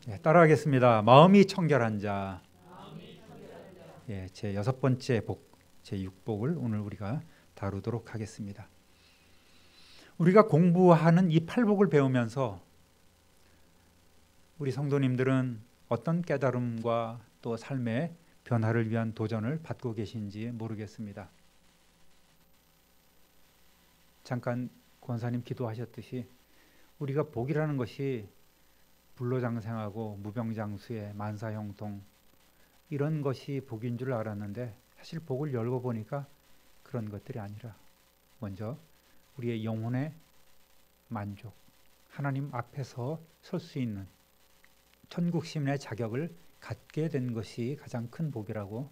따라하겠습니다. 마음이 청결한 자. 제 6번째 복, 제 6복을 오늘 우리가 다루도록 하겠습니다. 우리가 공부하는 이 8복을 배우면서 우리 성도님들은 어떤 깨달음과 또 삶의 변화를 위한 도전을 받고 계신지 모르겠습니다. 잠깐 권사님 기도하셨듯이 우리가 복이라는 것이 불로장생하고 무병장수의 만사형통 이런 것이 복인 줄 알았는데 사실 복을 열고 보니까 그런 것들이 아니라 먼저 우리의 영혼의 만족, 하나님 앞에서 설 수 있는 천국 시민의 자격을 갖게 된 것이 가장 큰 복이라고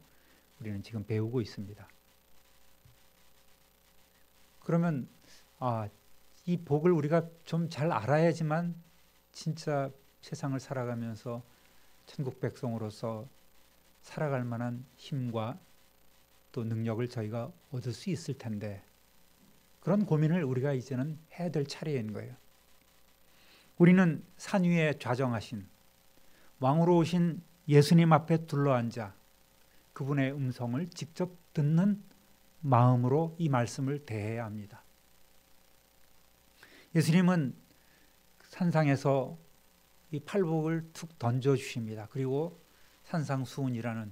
우리는 지금 배우고 있습니다. 그러면 이 복을 우리가 좀 잘 알아야지만 진짜 세상을 살아가면서 천국 백성으로서 살아갈 만한 힘과 또 능력을 저희가 얻을 수 있을 텐데 그런 고민을 우리가 이제는 해야 될 차례인 거예요. 우리는 산 위에 좌정하신 왕으로 오신 예수님 앞에 둘러앉아 그분의 음성을 직접 듣는 마음으로 이 말씀을 대해야 합니다. 예수님은 산상에서 이 팔복을 툭 던져주십니다. 그리고 산상수훈이라는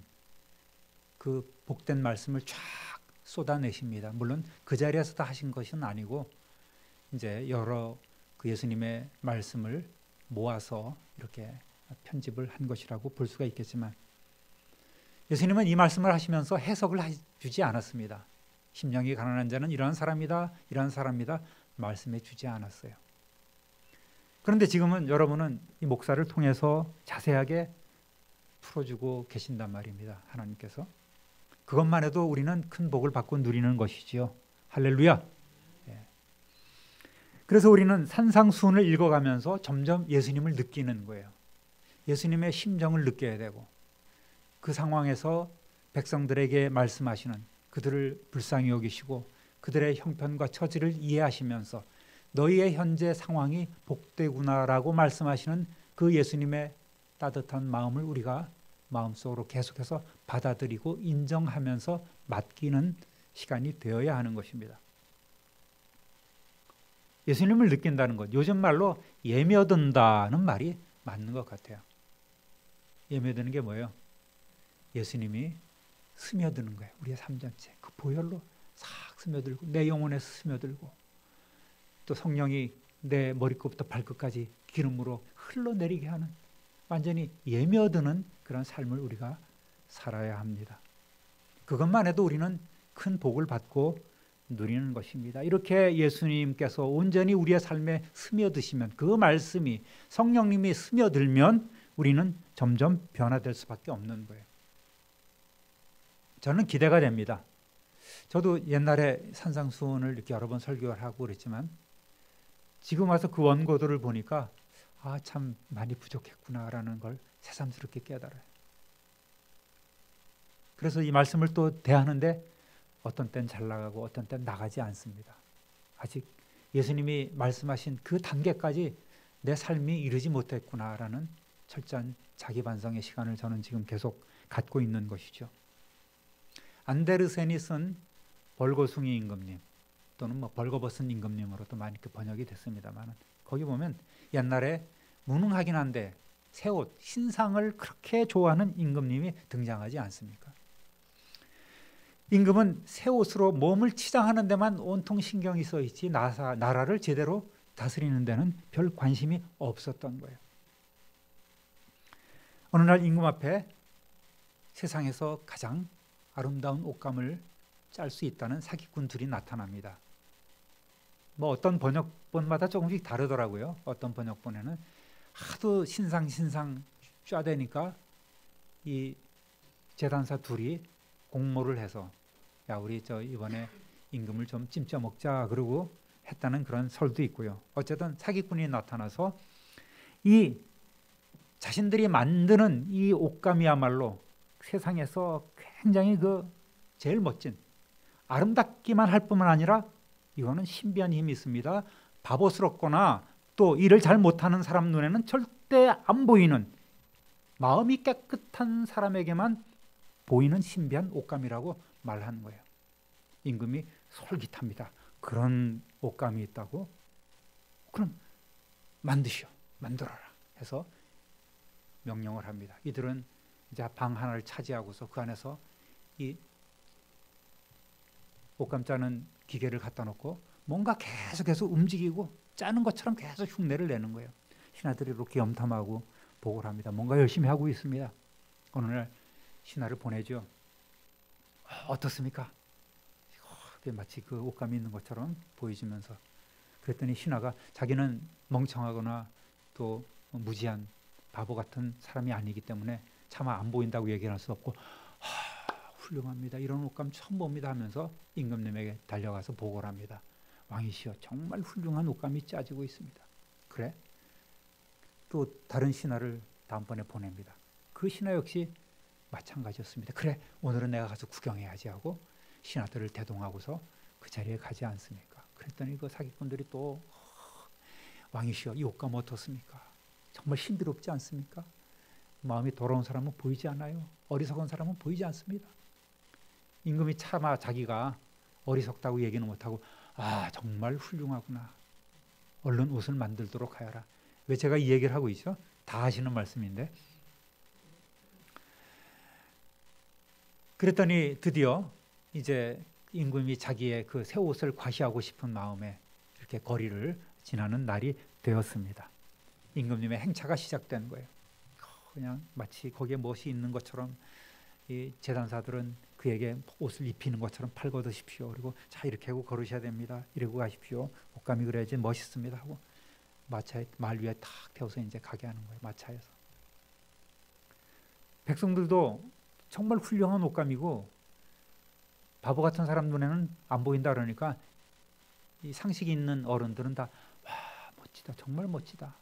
그 복된 말씀을 쫙 쏟아내십니다. 물론 그 자리에서 다 하신 것은 아니고 이제 여러 그 예수님의 말씀을 모아서 이렇게 편집을 한 것이라고 볼 수가 있겠지만 예수님은 이 말씀을 하시면서 해석을 주지 않았습니다. 심령이 가난한 자는 이러한 사람이다, 이러한 사람이다 말씀해 주지 않았어요. 그런데 지금은 여러분은 이 목사를 통해서 자세하게 풀어주고 계신단 말입니다. 하나님께서. 그것만 해도 우리는 큰 복을 받고 누리는 것이지요. 할렐루야. 그래서 우리는 산상수훈을 읽어가면서 점점 예수님을 느끼는 거예요. 예수님의 심정을 느껴야 되고 그 상황에서 백성들에게 말씀하시는 그들을 불쌍히 여기시고 그들의 형편과 처지를 이해하시면서 너희의 현재 상황이 복되구나라고 말씀하시는 그 예수님의 따뜻한 마음을 우리가 마음속으로 계속해서 받아들이고 인정하면서 맡기는 시간이 되어야 하는 것입니다. 예수님을 느낀다는 것, 요즘 말로 예며든다는 말이 맞는 것 같아요. 예며드는 게 뭐예요? 예수님이 스며드는 거예요. 우리의 삶 전체 그 보혈로 싹 스며들고 내 영혼에 스며들고 또 성령이 내 머리끝부터 발끝까지 기름으로 흘러내리게 하는 완전히 예며드는 그런 삶을 우리가 살아야 합니다. 그것만 해도 우리는 큰 복을 받고 누리는 것입니다. 이렇게 예수님께서 온전히 우리의 삶에 스며드시면 그 말씀이 성령님이 스며들면 우리는 점점 변화될 수밖에 없는 거예요. 저는 기대가 됩니다. 저도 옛날에 산상수훈을 이렇게 여러 번 설교를 하고 그랬지만 지금 와서 그 원고들을 보니까 참 많이 부족했구나라는 걸 새삼스럽게 깨달아요. 그래서 이 말씀을 또 대하는데 어떤 때는 잘 나가고 어떤 때는 나가지 않습니다. 아직 예수님이 말씀하신 그 단계까지 내 삶이 이르지 못했구나라는 철저한 자기 반성의 시간을 저는 지금 계속 갖고 있는 것이죠. 안데르센이 쓴 벌거숭이 임금님 또는 벌거벗은 임금님으로도 많이 번역이 됐습니다만 거기 보면 옛날에 무능하긴 한데 새 옷, 신상을 그렇게 좋아하는 임금님이 등장하지 않습니까? 임금은 새 옷으로 몸을 치장하는 데만 온통 신경이 써 있지 나라를 제대로 다스리는 데는 별 관심이 없었던 거예요. 어느 날 임금 앞에 세상에서 가장 아름다운 옷감을 짤 수 있다는 사기꾼 둘이 나타납니다. 어떤 번역본마다 조금씩 다르더라고요. 어떤 번역본에는 하도 신상 쫙대니까 이 재단사 둘이 공모를 해서 야 우리 이번에 임금을 좀 찜쪄 먹자 그러고 했다는 그런 설도 있고요. 어쨌든 사기꾼이 나타나서 이 자신들이 만드는 이 옷감이야말로 세상에서 굉장히 제일 멋진 아름답기만 할 뿐만 아니라 이거는 신비한 힘이 있습니다. 바보스럽거나 또 일을 잘 못하는 사람 눈에는 절대 안 보이는 마음이 깨끗한 사람에게만 보이는 신비한 옷감이라고 말하는 거예요. 임금이 솔깃합니다. 그런 옷감이 있다고? 그럼 만들어라 해서 명령을 합니다. 이들은 이제 방 하나를 차지하고서 그 안에서 이 옷감 짜는 기계를 갖다 놓고 뭔가 계속해서 움직이고 짜는 것처럼 계속 흉내를 내는 거예요. 신하들이 이렇게 염탐하고 보고를 합니다. 뭔가 열심히 하고 있습니다. 어느 날 신하를 보내죠. 어떻습니까? 마치 그 옷감이 있는 것처럼 보여지면서, 그랬더니 신하가 자기는 멍청하거나 또 무지한 바보 같은 사람이 아니기 때문에 차마 안 보인다고 얘기할 수 없고, 훌륭합니다. 이런 옷감 처음 봅니다 하면서 임금님에게 달려가서 보고를 합니다. 왕이시여, 정말 훌륭한 옷감이 짜지고 있습니다. 그래? 또 다른 신하를 다음번에 보냅니다. 그 신하 역시 마찬가지였습니다. 그래, 오늘은 내가 가서 구경해야지 하고 신하들을 대동하고서 그 자리에 가지 않습니까? 그랬더니 그 사기꾼들이 또 왕이시여, 이 옷감 어떻습니까? 정말 신비롭지 않습니까? 마음이 더러운 사람은 보이지 않아요. 어리석은 사람은 보이지 않습니다. 임금이 차마 자기가 어리석다고 얘기는 못하고, 정말 훌륭하구나, 얼른 옷을 만들도록 하여라. 왜 제가 이 얘기를 하고 있죠? 다 하시는 말씀인데. 그랬더니 드디어 이제 임금이 자기의 그 새 옷을 과시하고 싶은 마음에 이렇게 거리를 지나는 날이 되었습니다. 임금님의 행차가 시작된 거예요. 그냥 마치 거기에 무엇이 있는 것처럼 이 제단사들은 그에게 옷을 입히는 것처럼 팔 걷으십시오. 그리고 자, 이렇게 하고 걸으셔야 됩니다. 이러고 가십시오. 옷감이 그래야지 멋있습니다 하고 마차에, 말 위에 탁 태워서 이제 가게 하는 거예요. 마차에서. 백성들도 정말 훌륭한 옷감이고 바보 같은 사람 눈에는 안 보인다 그러니까 이 상식이 있는 어른들은 다 멋지다, 정말 멋지다,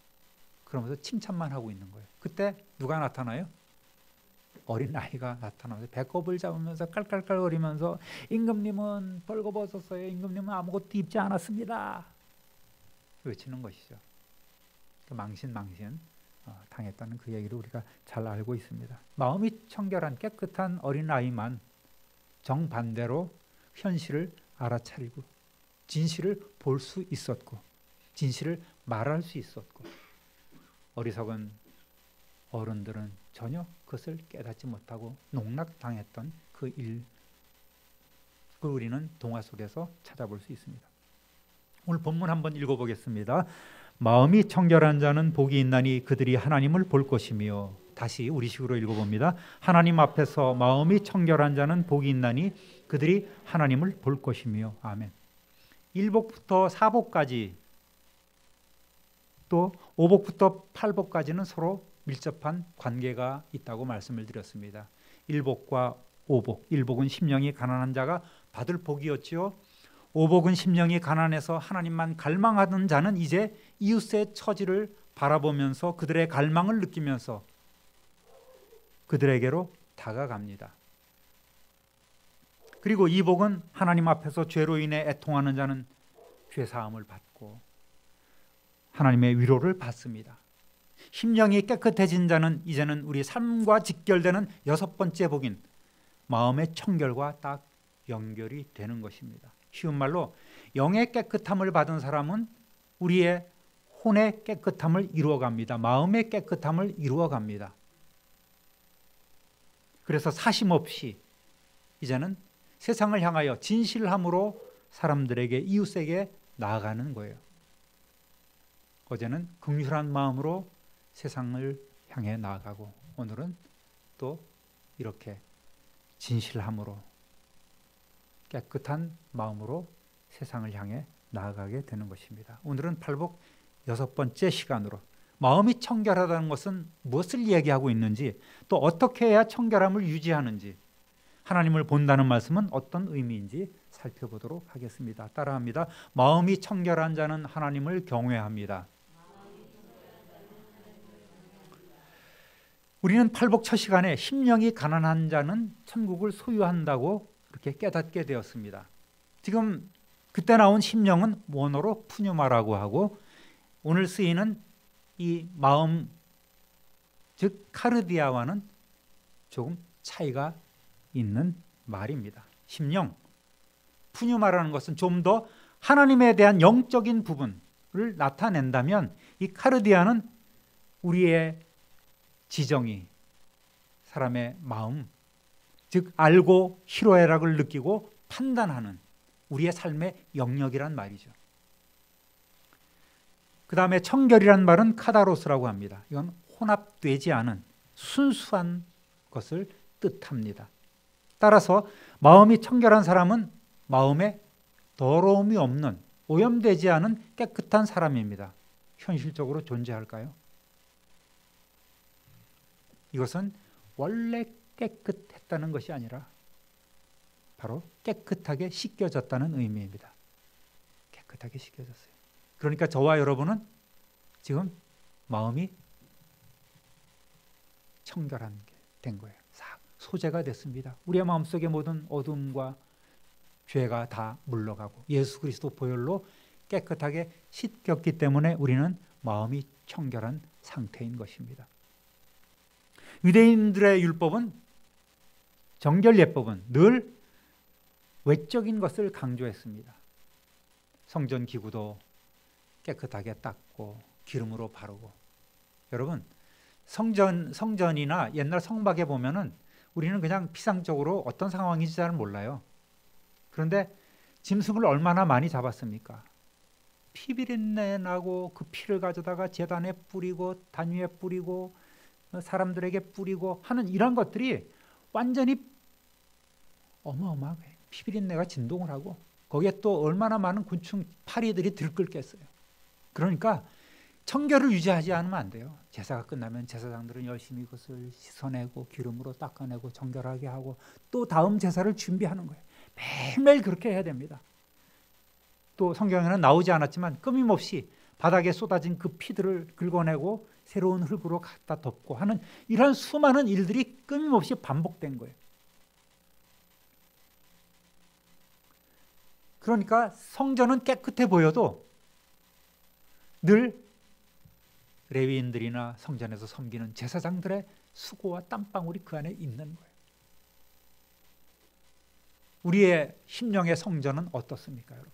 그러면서 칭찬만 하고 있는 거예요. 그때 누가 나타나요? 어린 아이가 나타나면서 배꼽을 잡으면서 깔깔깔거리면서 임금님은 벌거벗었어요. 임금님은 아무것도 입지 않았습니다. 외치는 것이죠. 망신 당했다는 그 얘기를 우리가 잘 알고 있습니다. 마음이 청결한 깨끗한 어린 아이만 정반대로 현실을 알아차리고 진실을 볼 수 있었고 진실을 말할 수 있었고, 어리석은 어른들은 전혀 그것을 깨닫지 못하고 농락당했던 그 일, 그걸 우리는 동화 속에서 찾아볼 수 있습니다. 오늘 본문 한번 읽어보겠습니다. 마음이 청결한 자는 복이 있나니 그들이 하나님을 볼 것이며, 다시 우리식으로 읽어봅니다. 하나님 앞에서 마음이 청결한 자는 복이 있나니 그들이 하나님을 볼 것이며. 아멘. 1복부터 4복까지 또 5복부터 8복까지는 서로 밀접한 관계가 있다고 말씀을 드렸습니다. 1복과 5복, 1복은 심령이 가난한 자가 받을 복이었지요. 5복은 심령이 가난해서 하나님만 갈망하던 자는 이제 이웃의 처지를 바라보면서 그들의 갈망을 느끼면서 그들에게로 다가갑니다. 그리고 2복은 하나님 앞에서 죄로 인해 애통하는 자는 죄사함을 받고 하나님의 위로를 받습니다. 심령이 깨끗해진 자는 이제는 우리 삶과 직결되는 6번째 복인 마음의 청결과 딱 연결이 되는 것입니다. 쉬운 말로 영의 깨끗함을 받은 사람은 우리의 혼의 깨끗함을 이루어갑니다. 마음의 깨끗함을 이루어갑니다. 그래서 사심 없이 이제는 세상을 향하여 진실함으로 사람들에게, 이웃에게 나아가는 거예요. 어제는 긍휼한 마음으로 세상을 향해 나아가고, 오늘은 또 이렇게 진실함으로 깨끗한 마음으로 세상을 향해 나아가게 되는 것입니다. 오늘은 팔복 6번째 시간으로 마음이 청결하다는 것은 무엇을 얘기하고 있는지, 또 어떻게 해야 청결함을 유지하는지, 하나님을 본다는 말씀은 어떤 의미인지 살펴보도록 하겠습니다. 따라합니다. 마음이 청결한 자는 하나님을 경외합니다. 우리는 팔복 첫 시간에 심령이 가난한 자는 천국을 소유한다고 그렇게 깨닫게 되었습니다. 지금 그때 나온 심령은 원어로 푸뉴마라고 하고, 오늘 쓰이는 이 마음 즉 카르디아와는 조금 차이가 있는 말입니다. 심령, 푸뉴마라는 것은 좀 더 하나님에 대한 영적인 부분을 나타낸다면 이 카르디아는 우리의 지정이, 사람의 마음, 즉 알고 희로애락을 느끼고 판단하는 우리의 삶의 영역이란 말이죠. 그 다음에 청결이란 말은 카다로스라고 합니다. 이건 혼합되지 않은 순수한 것을 뜻합니다. 따라서 마음이 청결한 사람은 마음에 더러움이 없는, 오염되지 않은 깨끗한 사람입니다. 현실적으로 존재할까요? 이것은 원래 깨끗했다는 것이 아니라 바로 깨끗하게 씻겨졌다는 의미입니다. 깨끗하게 씻겨졌어요. 그러니까 저와 여러분은 지금 마음이 청결한 게 된 거예요. 싹 소재가 됐습니다. 우리의 마음속의 모든 어둠과 죄가 다 물러가고 예수 그리스도 보혈로 깨끗하게 씻겼기 때문에 우리는 마음이 청결한 상태인 것입니다. 유대인들의 율법은, 정결예법은 늘 외적인 것을 강조했습니다. 성전 기구도 깨끗하게 닦고 기름으로 바르고. 여러분, 성전이나 옛날 성막에 보면은 우리는 그냥 피상적으로 어떤 상황인지 잘 몰라요. 그런데 짐승을 얼마나 많이 잡았습니까? 피비린내 나고 그 피를 가져다가 제단에 뿌리고 단 위에 뿌리고 사람들에게 뿌리고 하는 이런 것들이 완전히 어마어마하게 피비린내가 진동을 하고 거기에 또 얼마나 많은 곤충 파리들이 들끓겠어요. 그러니까 청결을 유지하지 않으면 안 돼요. 제사가 끝나면 제사장들은 열심히 그것을 씻어내고 기름으로 닦아내고 정결하게 하고 또 다음 제사를 준비하는 거예요. 매일매일 그렇게 해야 됩니다. 또 성경에는 나오지 않았지만 끊임없이 바닥에 쏟아진 그 피들을 긁어내고 새로운 흙으로 갖다 덮고 하는 이런 수많은 일들이 끊임없이 반복된 거예요. 그러니까 성전은 깨끗해 보여도 늘 레위인들이나 성전에서 섬기는 제사장들의 수고와 땀방울이 그 안에 있는 거예요. 우리의 심령의 성전은 어떻습니까, 여러분?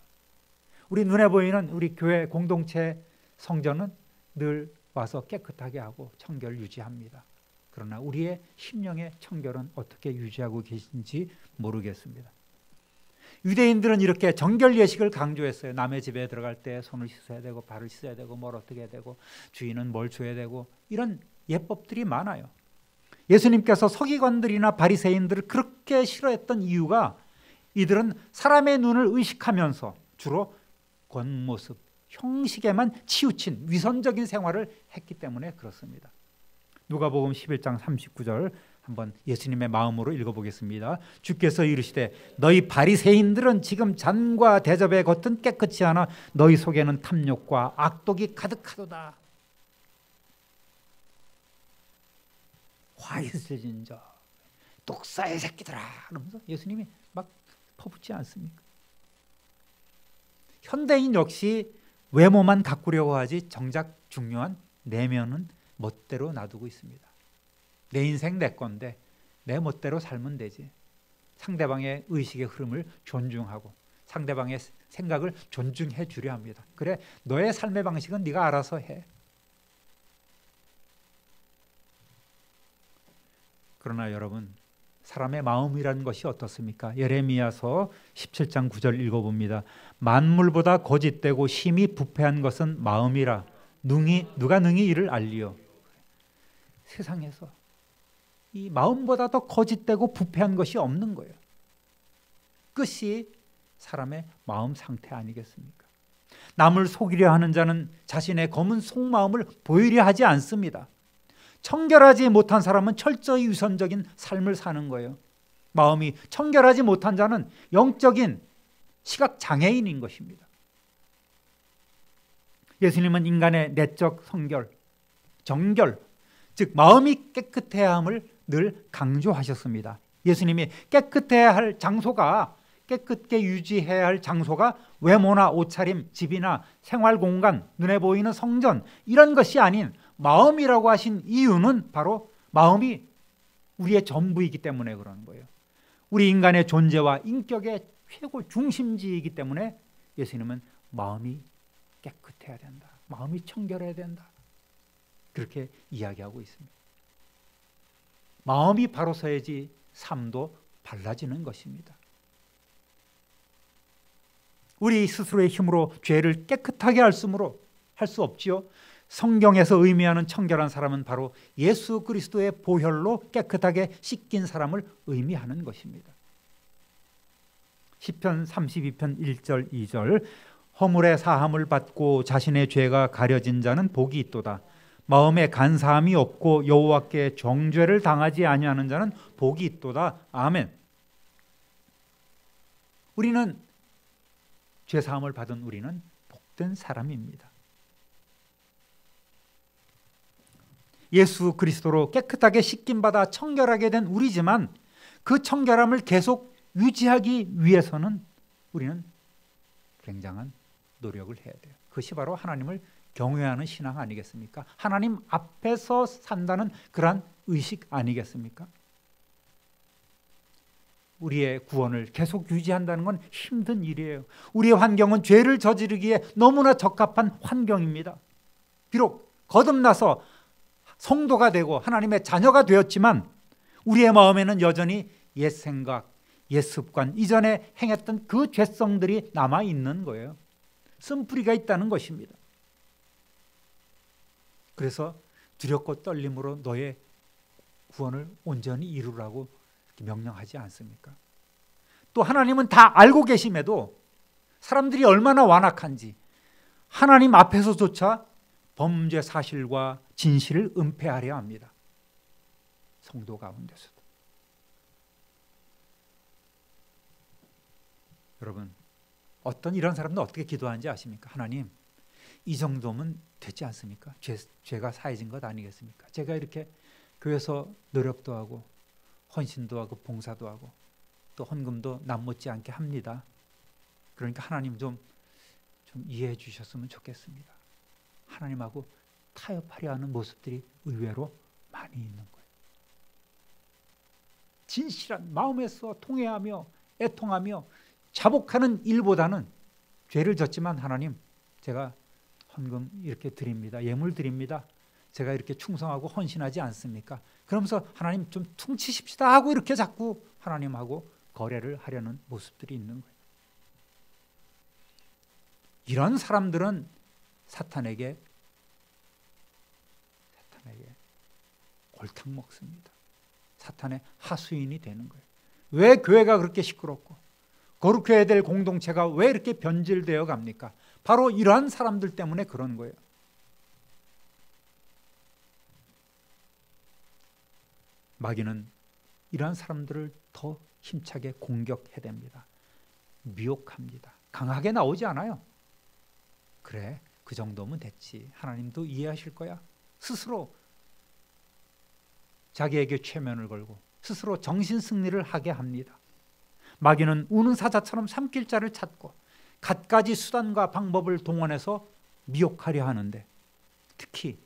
우리 눈에 보이는 우리 교회 공동체 성전은 늘 와서 깨끗하게 하고 청결 유지합니다. 그러나 우리의 심령의 청결은 어떻게 유지하고 계신지 모르겠습니다. 유대인들은 이렇게 정결 예식을 강조했어요. 남의 집에 들어갈 때 손을 씻어야 되고 발을 씻어야 되고 뭘 어떻게 해야 되고 주인은 뭘 줘야 되고 이런 예법들이 많아요. 예수님께서 서기관들이나 바리새인들을 그렇게 싫어했던 이유가 이들은 사람의 눈을 의식하면서 주로 겉모습, 형식에만 치우친 위선적인 생활을 했기 때문에 그렇습니다. 누가복음 11장 39절 한번 예수님의 마음으로 읽어보겠습니다. 주께서 이르시되 너희 바리새인들은 지금 잔과 대접의 겉은 깨끗이 하나 너희 속에는 탐욕과 악독이 가득하도다. 화 있으신 자 독사의 새끼들아 하면서 예수님이 막 퍼붓지 않습니까? 현대인 역시 외모만 가꾸려고 하지 정작 중요한 내면은 멋대로 놔두고 있습니다. 내 인생 내 건데 내 멋대로 살면 되지. 상대방의 의식의 흐름을 존중하고 상대방의 생각을 존중해 주려 합니다. 그래, 너의 삶의 방식은 네가 알아서 해. 그러나 여러분, 사람의 마음이라는 것이 어떻습니까? 예레미야서 17장 9절 읽어봅니다. 만물보다 거짓되고 심히 부패한 것은 마음이라 누가 능히 이를 알리요. 세상에서 이 마음보다 더 거짓되고 부패한 것이 없는 거예요. 끝이 사람의 마음 상태 아니겠습니까? 남을 속이려 하는 자는 자신의 검은 속마음을 보이려 하지 않습니다. 청결하지 못한 사람은 철저히 위선적인 삶을 사는 거예요. 마음이 청결하지 못한 자는 영적인 시각장애인인 것입니다. 예수님은 인간의 내적 성결, 정결, 즉 마음이 깨끗해야 함을 늘 강조하셨습니다. 예수님이 깨끗해야 할 장소가, 깨끗게 유지해야 할 장소가 외모나 옷차림, 집이나 생활공간, 눈에 보이는 성전 이런 것이 아닌 마음이라고 하신 이유는 바로 마음이 우리의 전부이기 때문에 그러는 거예요. 우리 인간의 존재와 인격의 최고 중심지이기 때문에 예수님은 마음이 깨끗해야 된다. 마음이 청결해야 된다. 그렇게 이야기하고 있습니다. 마음이 바로 서야지 삶도 달라지는 것입니다. 우리 스스로의 힘으로 죄를 깨끗하게 할 수 없지요. 성경에서 의미하는 청결한 사람은 바로 예수 그리스도의 보혈로 깨끗하게 씻긴 사람을 의미하는 것입니다. 시편 32편 1절 2절 허물의 사함을 받고 자신의 죄가 가려진 자는 복이 있도다. 마음에 간사함이 없고 여호와께 정죄를 당하지 아니하는 자는 복이 있도다. 아멘. 우리는 죄사함을 받은 우리는 복된 사람입니다. 예수 그리스도로 깨끗하게 씻김받아 청결하게 된 우리지만 그 청결함을 계속 유지하기 위해서는 우리는 굉장한 노력을 해야 돼요. 그것이 바로 하나님을 경외하는 신앙 아니겠습니까? 하나님 앞에서 산다는 그러한 의식 아니겠습니까? 우리의 구원을 계속 유지한다는 건 힘든 일이에요. 우리의 환경은 죄를 저지르기에 너무나 적합한 환경입니다. 비록 거듭나서 성도가 되고 하나님의 자녀가 되었지만 우리의 마음에는 여전히 옛 생각, 옛 습관, 이전에 행했던 그 죄성들이 남아있는 거예요. 쓴뿌리가 있다는 것입니다. 그래서 두렵고 떨림으로 너의 구원을 온전히 이루라고 명령하지 않습니까? 또 하나님은 다 알고 계심에도 사람들이 얼마나 완악한지 하나님 앞에서조차 범죄 사실과 진실을 은폐하려 합니다. 성도 가운데서도. 여러분, 어떤 이런 사람도 어떻게 기도하는지 아십니까? 하나님, 이 정도면 되지 않습니까? 죄가 사해진 것 아니겠습니까? 제가 이렇게 교회에서 노력도 하고 헌신도 하고 봉사도 하고 또 헌금도 남 못지않게 합니다. 그러니까 하나님 좀 이해해 주셨으면 좋겠습니다. 하나님하고 타협하려 하는 모습들이 의외로 많이 있는 거예요. 진실한 마음에서 통회하며 애통하며 자복하는 일보다는 죄를 졌지만 하나님, 제가 헌금 이렇게 드립니다. 예물 드립니다. 제가 이렇게 충성하고 헌신하지 않습니까? 그러면서 하나님 좀 퉁치십시다 하고 이렇게 자꾸 하나님하고 거래를 하려는 모습들이 있는 거예요. 이런 사람들은 사탄에게 골탕 먹습니다. 사탄의 하수인이 되는 거예요. 왜 교회가 그렇게 시끄럽고 거룩해야 될 공동체가 왜 이렇게 변질되어 갑니까? 바로 이러한 사람들 때문에 그런 거예요. 마귀는 이러한 사람들을 더 힘차게 공격해댑니다. 미혹합니다. 강하게 나오지 않아요. 그래, 그 정도면 됐지. 하나님도 이해하실 거야. 스스로 자기에게 최면을 걸고 스스로 정신 승리를 하게 합니다. 마귀는 우는 사자처럼 삼킬 자를 찾고 갖가지 수단과 방법을 동원해서 미혹하려 하는데 특히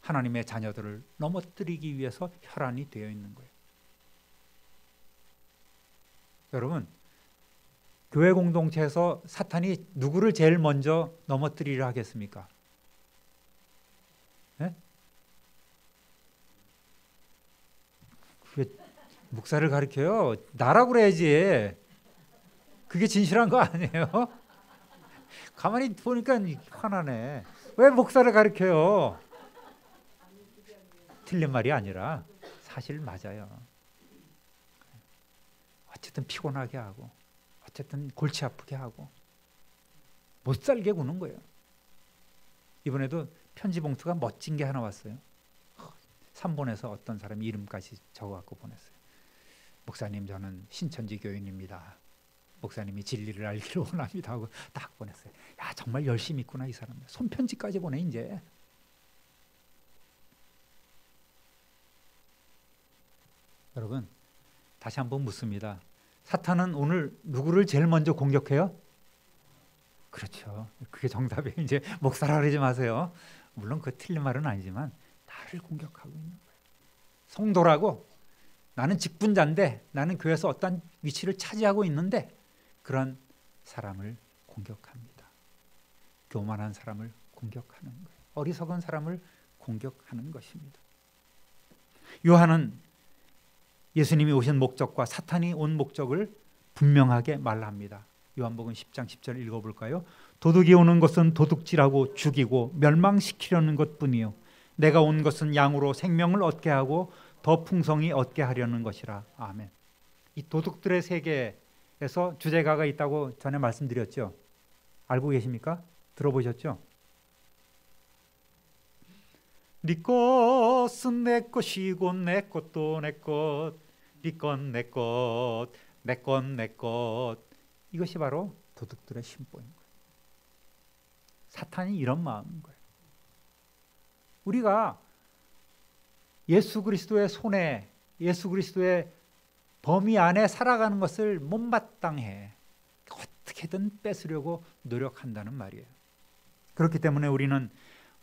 하나님의 자녀들을 넘어뜨리기 위해서 혈안이 되어 있는 거예요. 여러분, 교회 공동체에서 사탄이 누구를 제일 먼저 넘어뜨리려 하겠습니까? 네? 왜 목사를 가리켜요? 나라고 그래야지. 그게 진실한 거 아니에요? 가만히 보니까 화나네. 왜 목사를 가리켜요? 틀린 말이 아니라 사실 맞아요. 어쨌든 피곤하게 하고 어쨌든 골치 아프게 하고 못 살게 구는 거예요. 이번에도 편지 봉투가 멋진 게 하나 왔어요. 3번에서 어떤 사람이 이름까지 적어갖고 보냈어요. 목사님, 저는 신천지 교인입니다. 목사님이 진리를 알기를 원합니다 하고 딱 보냈어요. 야, 정말 열심히 있구나 이 사람. 손편지까지 보내 이제. 여러분, 다시 한번 묻습니다. 사탄은 오늘 누구를 제일 먼저 공격해요? 그렇죠. 그게 정답이에요. 이제 목사라 그러지 마세요. 물론 그 틀린 말은 아니지만 나를 공격하고 있는 거예요. 성도라고 나는 직분자인데 나는 교회에서 어떤 위치를 차지하고 있는데 그런 사람을 공격합니다. 교만한 사람을 공격하는 거예요. 어리석은 사람을 공격하는 것입니다. 요한은 예수님이 오신 목적과 사탄이 온 목적을 분명하게 말합니다. 요한복음 10장 10절 읽어볼까요? 도둑이 오는 것은 도둑질하고 죽이고 멸망시키려는 것뿐이요 내가 온 것은 양으로 생명을 얻게 하고 더 풍성히 얻게 하려는 것이라. 아멘. 이 도둑들의 세계에서 주제가가 있다고 전에 말씀드렸죠. 알고 계십니까? 들어보셨죠? 네 것은 내 것이고 내 것도 내 것, 네 건 내 것, 내 건 내 것. 이것이 바로 도둑들의 심보인 거예요. 사탄이 이런 마음인 거예요. 우리가 예수 그리스도의 손에, 예수 그리스도의 범위 안에 살아가는 것을 못마땅해 어떻게든 뺏으려고 노력한다는 말이에요. 그렇기 때문에 우리는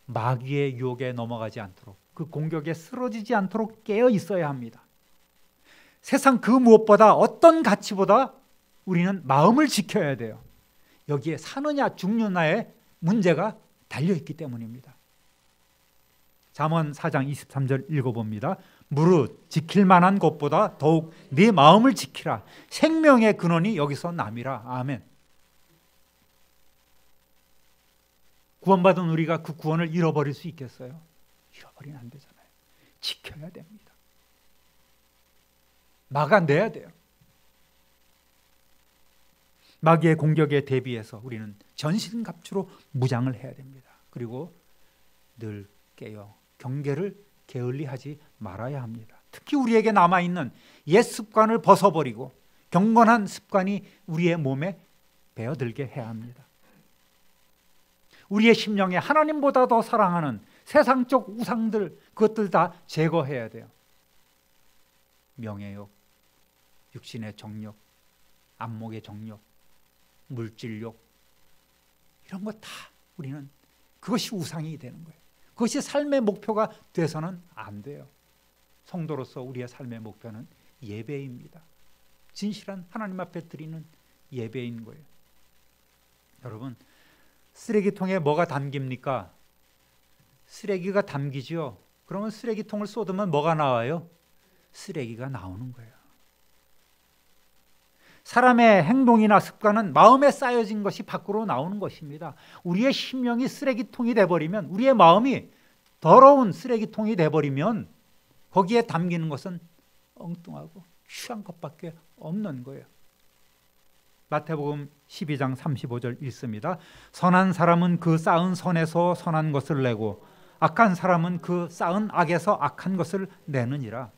마귀의 유혹에 넘어가지 않도록, 그 공격에 쓰러지지 않도록 깨어 있어야 합니다. 세상 그 무엇보다, 어떤 가치보다 우리는 마음을 지켜야 돼요. 여기에 사느냐 죽느냐의 문제가 달려있기 때문입니다. 잠언 4장 23절 읽어봅니다. 무릇 지킬 만한 것보다 더욱 네 마음을 지키라. 생명의 근원이 여기서 남이라. 아멘. 구원받은 우리가 그 구원을 잃어버릴 수 있겠어요? 잃어버리면 안 되잖아요. 지켜야 됩니다. 막아내야 돼요. 마귀의 공격에 대비해서 우리는 전신갑주로 무장을 해야 됩니다. 그리고 늘 깨어 경계를 게을리하지 말아야 합니다. 특히 우리에게 남아있는 옛 습관을 벗어버리고 경건한 습관이 우리의 몸에 배어들게 해야 합니다. 우리의 심령에 하나님보다 더 사랑하는 세상적 우상들, 그것들 다 제거해야 돼요. 명예욕, 육신의 정욕, 안목의 정욕, 물질욕, 이런 거 다 우리는 그것이 우상이 되는 거예요. 그것이 삶의 목표가 돼서는 안 돼요. 성도로서 우리의 삶의 목표는 예배입니다. 진실한 하나님 앞에 드리는 예배인 거예요. 여러분, 쓰레기통에 뭐가 담깁니까? 쓰레기가 담기죠. 그러면 쓰레기통을 쏟으면 뭐가 나와요? 쓰레기가 나오는 거예요. 사람의 행동이나 습관은 마음에 쌓여진 것이 밖으로 나오는 것입니다. 우리의 심령이 쓰레기통이 돼버리면, 우리의 마음이 더러운 쓰레기통이 돼버리면 거기에 담기는 것은 엉뚱하고 취한 것밖에 없는 거예요. 마태복음 12장 35절 읽습니다. 선한 사람은 그 쌓은 선에서 선한 것을 내고 악한 사람은 그 쌓은 악에서 악한 것을 내느니라.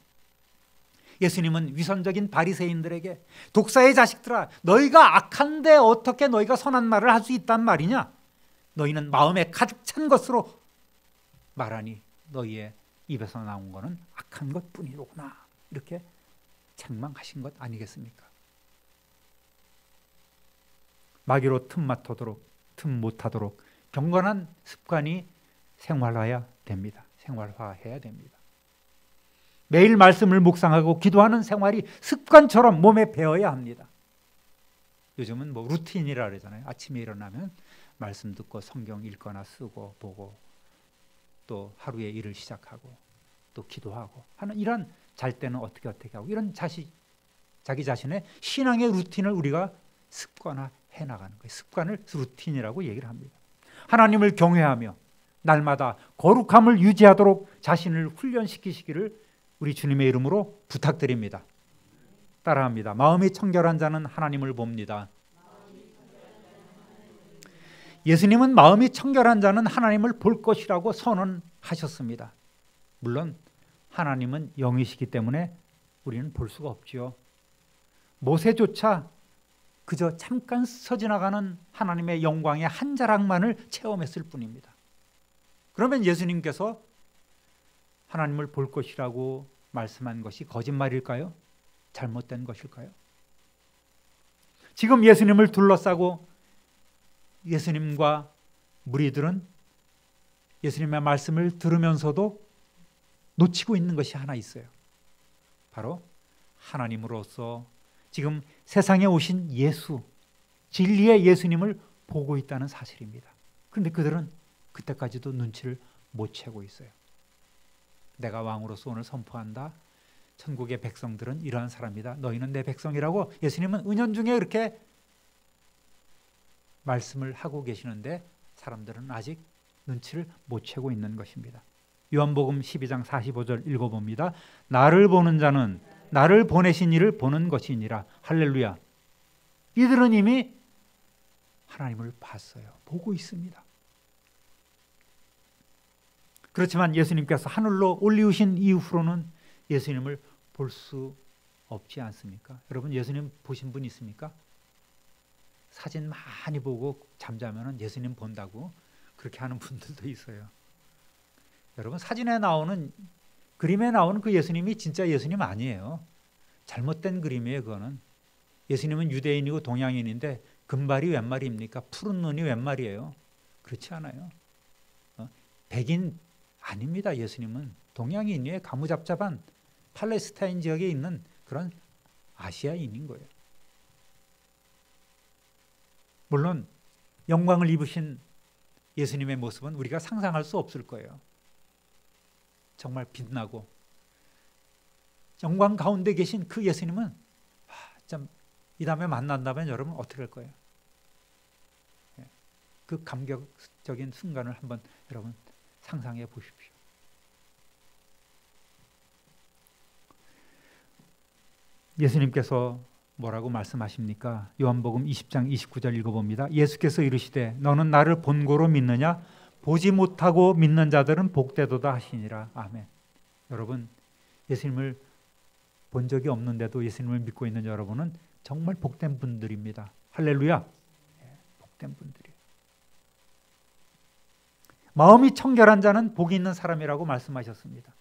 예수님은 위선적인 바리새인들에게 독사의 자식들아, 너희가 악한데 어떻게 너희가 선한 말을 할 수 있단 말이냐? 너희는 마음에 가득 찬 것으로 말하니 너희의 입에서 나온 것은 악한 것뿐이로구나. 이렇게 책망하신 것 아니겠습니까? 마귀로 틈 못하도록 경건한 습관이 생활화해야 됩니다. 생활화해야 됩니다. 매일 말씀을 묵상하고 기도하는 생활이 습관처럼 몸에 배어야 합니다. 요즘은 뭐 루틴이라 그러잖아요. 아침에 일어나면 말씀 듣고 성경 읽거나 쓰고 보고 또 하루의 일을 시작하고 또 기도하고 하는 이런, 잘 때는 어떻게 하고 이런 자기 자신의 신앙의 루틴을 우리가 습관화해 나가는 거예요. 습관을 루틴이라고 얘기를 합니다. 하나님을 경외하며 날마다 거룩함을 유지하도록 자신을 훈련시키시기를 우리 주님의 이름으로 부탁드립니다. 따라합니다. 마음이 청결한 자는 하나님을 봅니다. 예수님은 마음이 청결한 자는 하나님을 볼 것이라고 선언하셨습니다. 물론 하나님은 영이시기 때문에 우리는 볼 수가 없죠. 모세조차 그저 잠깐 스쳐 지나가는 하나님의 영광의 한 자락만을 체험했을 뿐입니다. 그러면 예수님께서 하나님을 볼 것이라고 말씀한 것이 거짓말일까요? 잘못된 것일까요? 지금 예수님을 둘러싸고 예수님과 무리들은 예수님의 말씀을 들으면서도 놓치고 있는 것이 하나 있어요. 바로 하나님으로서 지금 세상에 오신 예수, 진리의 예수님을 보고 있다는 사실입니다. 그런데 그들은 그때까지도 눈치를 못 채고 있어요. 내가 왕으로서 오늘 선포한다. 천국의 백성들은 이러한 사람이다. 너희는 내 백성이라고 예수님은 은연중에 이렇게 말씀을 하고 계시는데 사람들은 아직 눈치를 못 채고 있는 것입니다. 요한복음 12장 45절 읽어봅니다. 나를 보는 자는 나를 보내신 이를 보는 것이니라. 할렐루야. 이들은 이미 하나님을 봤어요. 보고 있습니다. 그렇지만 예수님께서 하늘로 올리우신 이후로는 예수님을 볼 수 없지 않습니까? 여러분, 예수님 보신 분 있습니까? 사진 많이 보고 잠자면 예수님 본다고 그렇게 하는 분들도 있어요. 여러분, 사진에 나오는, 그림에 나오는 그 예수님이 진짜 예수님 아니에요. 잘못된 그림이에요. 그거는. 예수님은 유대인이고 동양인인데 금발이 웬 말입니까? 푸른 눈이 웬 말이에요? 그렇지 않아요. 백인 아닙니다. 예수님은 동양인이에요. 가무잡잡한 팔레스타인 지역에 있는 그런 아시아인인 거예요. 물론 영광을 입으신 예수님의 모습은 우리가 상상할 수 없을 거예요. 정말 빛나고 영광 가운데 계신 그 예수님은 참 이 다음에 만난다면 여러분 어떻게 할 거예요? 그 감격적인 순간을 한번 여러분 상상해 보십시오. 예수님께서 뭐라고 말씀하십니까? 요한복음 20장 29절 읽어봅니다. 예수께서 이르시되 너는 나를 본고로 믿느냐? 보지 못하고 믿는 자들은 복되도다 하시니라. 아멘. 여러분, 예수님을 본 적이 없는데도 예수님을 믿고 있는 여러분은 정말 복된 분들입니다. 할렐루야. 복된 분들이에요. 마음이 청결한 자는 복이 있는 사람이라고 말씀하셨습니다.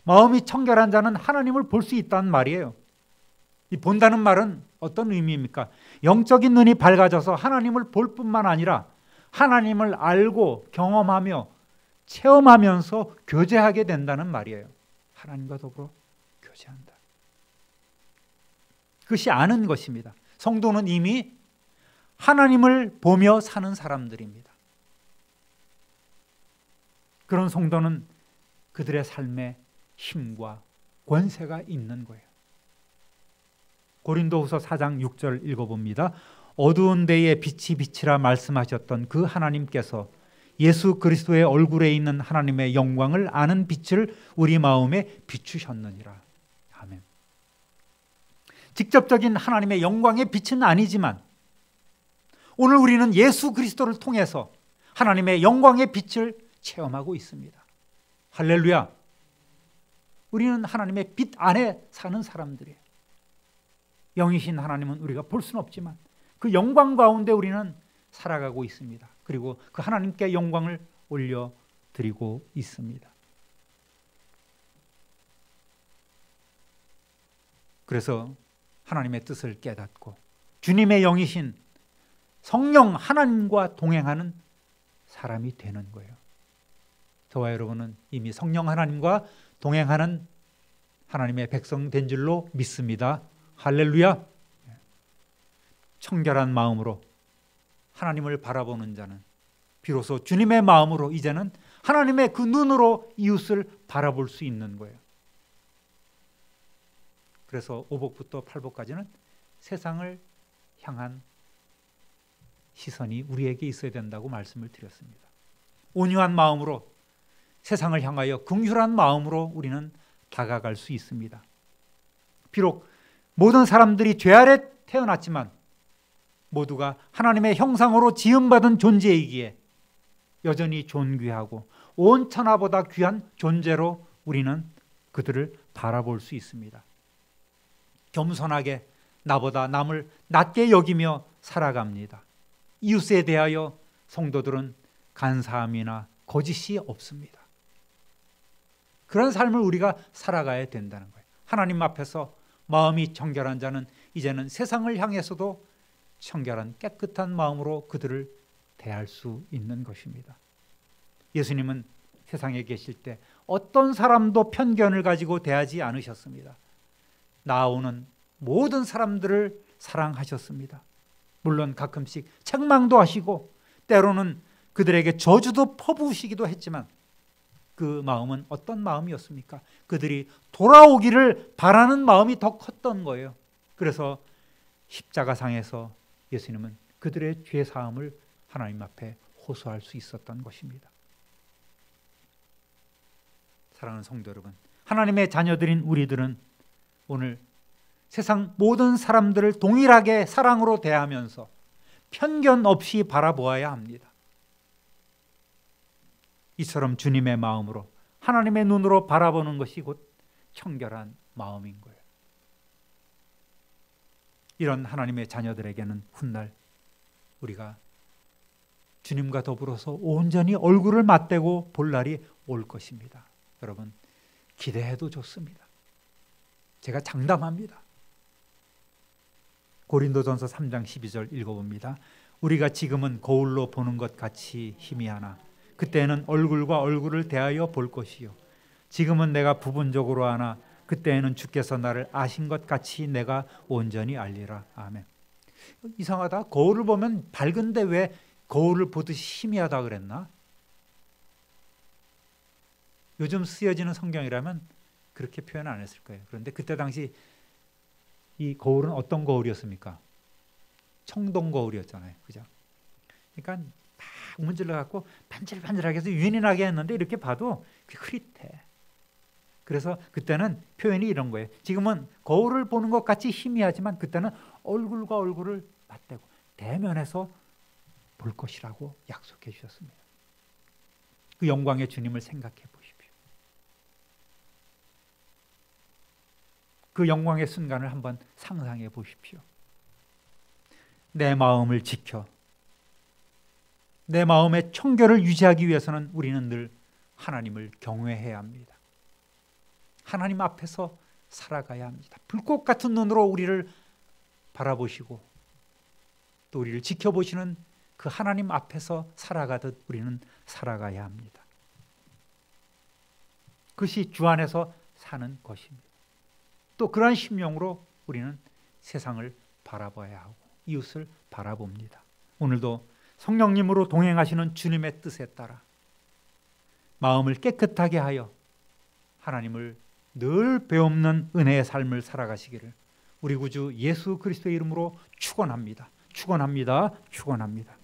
마음이 청결한 자는 하나님을 볼 수 있다는 말이에요. 이 본다는 말은 어떤 의미입니까? 영적인 눈이 밝아져서 하나님을 볼 뿐만 아니라 하나님을 알고 경험하며 체험하면서 교제하게 된다는 말이에요. 하나님과 더불어 교제한다. 그것이 아는 것입니다. 성도는 이미 하나님을 보며 사는 사람들입니다. 그런 성도는 그들의 삶에 힘과 권세가 있는 거예요. 고린도후서 4장 6절 읽어봅니다. 어두운 데에 빛이 빛이라 말씀하셨던 그 하나님께서 예수 그리스도의 얼굴에 있는 하나님의 영광을 아는 빛을 우리 마음에 비추셨느니라. 아멘. 직접적인 하나님의 영광의 빛은 아니지만 오늘 우리는 예수 그리스도를 통해서 하나님의 영광의 빛을 체험하고 있습니다. 할렐루야. 우리는 하나님의 빛 안에 사는 사람들이에요. 영이신 하나님은 우리가 볼 수는 없지만 그 영광 가운데 우리는 살아가고 있습니다. 그리고 그 하나님께 영광을 올려드리고 있습니다. 그래서 하나님의 뜻을 깨닫고 주님의 영이신 성령 하나님과 동행하는 사람이 되는 거예요. 저와 여러분은 이미 성령 하나님과 동행하는 하나님의 백성 된 줄로 믿습니다. 할렐루야. 청결한 마음으로 하나님을 바라보는 자는 비로소 주님의 마음으로 이제는 하나님의 그 눈으로 이웃을 바라볼 수 있는 거예요. 그래서 오복부터 팔복까지는 세상을 향한 시선이 우리에게 있어야 된다고 말씀을 드렸습니다. 온유한 마음으로 세상을 향하여 긍휼한 마음으로 우리는 다가갈 수 있습니다. 비록 모든 사람들이 죄 아래 태어났지만 모두가 하나님의 형상으로 지음받은 존재이기에 여전히 존귀하고 온 천하보다 귀한 존재로 우리는 그들을 바라볼 수 있습니다. 겸손하게 나보다 남을 낮게 여기며 살아갑니다. 이웃에 대하여 성도들은 간사함이나 거짓이 없습니다. 그런 삶을 우리가 살아가야 된다는 거예요. 하나님 앞에서 마음이 청결한 자는 이제는 세상을 향해서도 청결한 깨끗한 마음으로 그들을 대할 수 있는 것입니다. 예수님은 세상에 계실 때 어떤 사람도 편견을 가지고 대하지 않으셨습니다. 나오는 모든 사람들을 사랑하셨습니다. 물론 가끔씩 책망도 하시고 때로는 그들에게 저주도 퍼부으시기도 했지만 그 마음은 어떤 마음이었습니까? 그들이 돌아오기를 바라는 마음이 더 컸던 거예요. 그래서 십자가상에서 예수님은 그들의 죄 사함을 하나님 앞에 호소할 수 있었던 것입니다. 사랑하는 성도 여러분, 하나님의 자녀들인 우리들은 오늘 세상 모든 사람들을 동일하게 사랑으로 대하면서 편견 없이 바라보아야 합니다. 이처럼 주님의 마음으로 하나님의 눈으로 바라보는 것이 곧 청결한 마음인 거예요. 이런 하나님의 자녀들에게는 훗날 우리가 주님과 더불어서 온전히 얼굴을 맞대고 볼 날이 올 것입니다. 여러분, 기대해도 좋습니다. 제가 장담합니다. 고린도전서 3장 12절 읽어봅니다. 우리가 지금은 거울로 보는 것 같이 희미하나 그때는 얼굴과 얼굴을 대하여 볼 것이요 지금은 내가 부분적으로 아나 그때에는 주께서 나를 아신 것 같이 내가 온전히 알리라. 아멘. 이상하다. 거울을 보면 밝은데 왜 거울을 보듯이 희미하다 그랬나? 요즘 쓰여지는 성경이라면 그렇게 표현 안 했을 거예요. 그런데 그때 당시 이 거울은 어떤 거울이었습니까? 청동 거울이었잖아요. 그죠? 그러니까 막 문질러 갖고 반질반질하게 해서 윤이 나게 했는데 이렇게 봐도 흐릿해. 그래서 그때는 표현이 이런 거예요. 지금은 거울을 보는 것 같이 희미하지만 그때는 얼굴과 얼굴을 맞대고 대면해서 볼 것이라고 약속해 주셨습니다. 그 영광의 주님을 생각해 보십시오. 그 영광의 순간을 한번 상상해 보십시오. 내 마음을 지켜 내 마음의 청결을 유지하기 위해서는 우리는 늘 하나님을 경외해야 합니다. 하나님 앞에서 살아가야 합니다. 불꽃 같은 눈으로 우리를 바라보시고 또 우리를 지켜보시는 그 하나님 앞에서 살아가듯 우리는 살아가야 합니다. 그것이 주 안에서 사는 것입니다. 또 그러한 심령으로 우리는 세상을 바라봐야 하고 이웃을 바라봅니다. 오늘도 성령님으로 동행하시는 주님의 뜻에 따라 마음을 깨끗하게 하여 하나님을 늘 배없는 은혜의 삶을 살아가시기를 우리 구주 예수 그리스도의 이름으로 축원합니다. 축원합니다. 축원합니다.